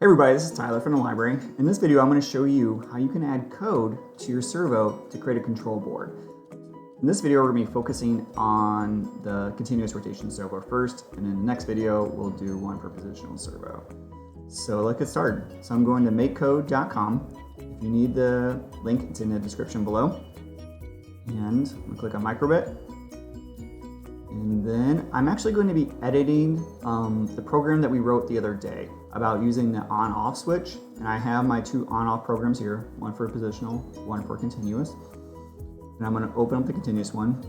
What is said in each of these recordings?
Hey everybody, this is Tyler from the library. In this video, I'm going to show you how you can add code to your servo to create a control board. In this video, we're going to be focusing on the continuous rotation servo first, and in the next video, we'll do one for positional servo. So let's get started. So I'm going to MakeCode.com. If you need the link, it's in the description below. And I'm going to click on microbit. And then I'm actually going to be editing the program that we wrote the other day about using the on-off switch. And I have my two on-off programs here, one for positional, one for continuous. And I'm going to open up the continuous one.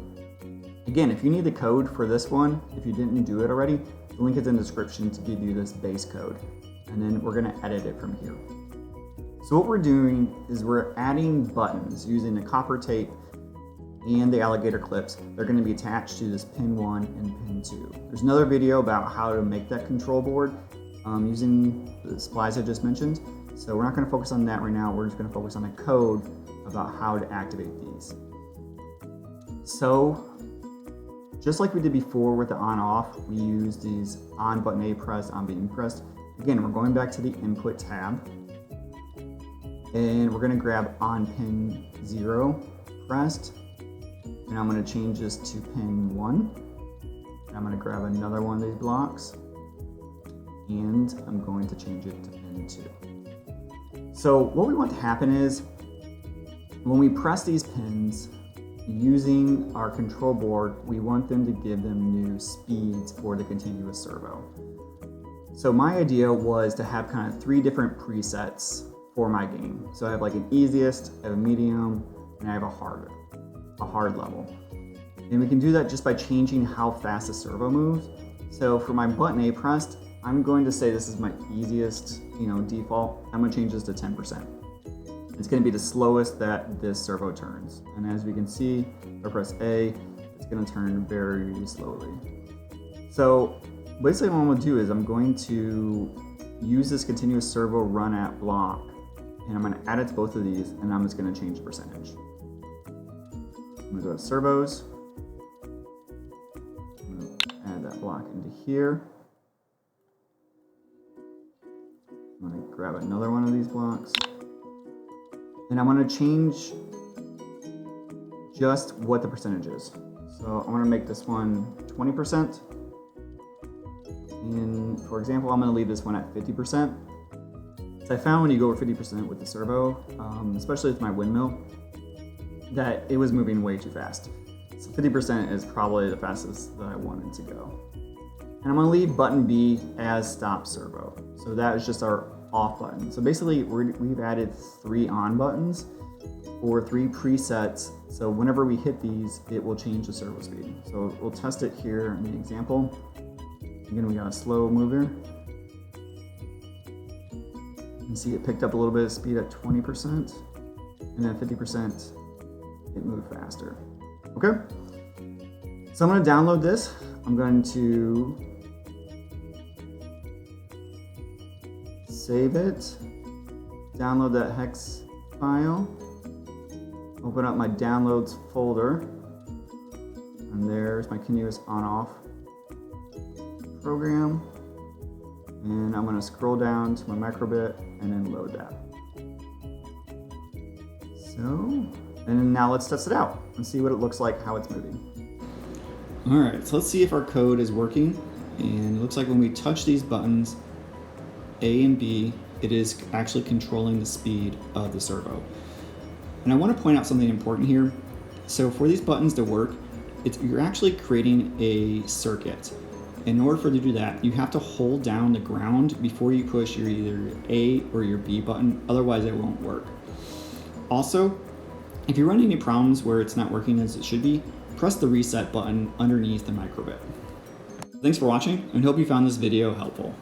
Again, if you need the code for this one, if you didn't do it already, the link is in the description to give you this base code. And then we're going to edit it from here. So what we're doing is we're adding buttons using the copper tape and the alligator clips. They're going to be attached to this pin 1 and pin 2. There's another video about how to make that control board using the supplies I just mentioned. So we're not going to focus on that right now. We're just going to focus on the code about how to activate these. So just like we did before with the on-off, we use these on button A pressed, on being pressed. Again, we're going back to the input tab and we're going to grab on pin 0 pressed. And I'm going to change this to pin 1. And I'm going to grab another one of these blocks. And I'm going to change it to pin 2. So what we want to happen is, when we press these pins, using our control board, we want them to give them new speeds for the continuous servo. So my idea was to have kind of 3 different presets for my game. So I have like an easiest, I have a medium, and I have a hard level. And we can do that just by changing how fast the servo moves. So for my button A pressed, I'm going to say this is my easiest, default. I'm going to change this to 10%. It's going to be the slowest that this servo turns. And as we can see, if I press A, it's going to turn very slowly. So basically what I'm going to do is I'm going to use this continuous servo run at block, and I'm going to add it to both of these, and I'm just going to change the percentage. I'm going to go to servos. I'm going to add that block into here. I'm going to grab another one of these blocks. And I'm going to change just what the percentage is. So I'm going to make this one 20%. And for example, I'm going to leave this one at 50%. So I found when you go over 50% with the servo, especially with my windmill, that it was moving way too fast. So 50% is probably the fastest that I wanted to go. And I'm going to leave button B as stop servo. So that is just our off button. So basically we've added 3 on buttons or 3 presets. So whenever we hit these, it will change the servo speed. So we'll test it here in the example. Again, we got a slow mover. You can see it picked up a little bit of speed at 20%, and then 50%, it moved faster. Okay, so I'm going to download this. I'm going to save it, download that hex file, open up my downloads folder, and there's my continuous on-off program. And I'm going to scroll down to my microbit and then load that. And now let's test it out and see what it looks like, how it's moving. All right, so let's see if our code is working. And it looks like when we touch these buttons, A and B, it is actually controlling the speed of the servo. And I want to point out something important here. So for these buttons to work, you're actually creating a circuit. In order for you to do that, you have to hold down the ground before you push your either A or your B button, otherwise it won't work. Also, if you're running any problems where it's not working as it should be, press the reset button underneath the microbit. Thanks for watching, and hope you found this video helpful.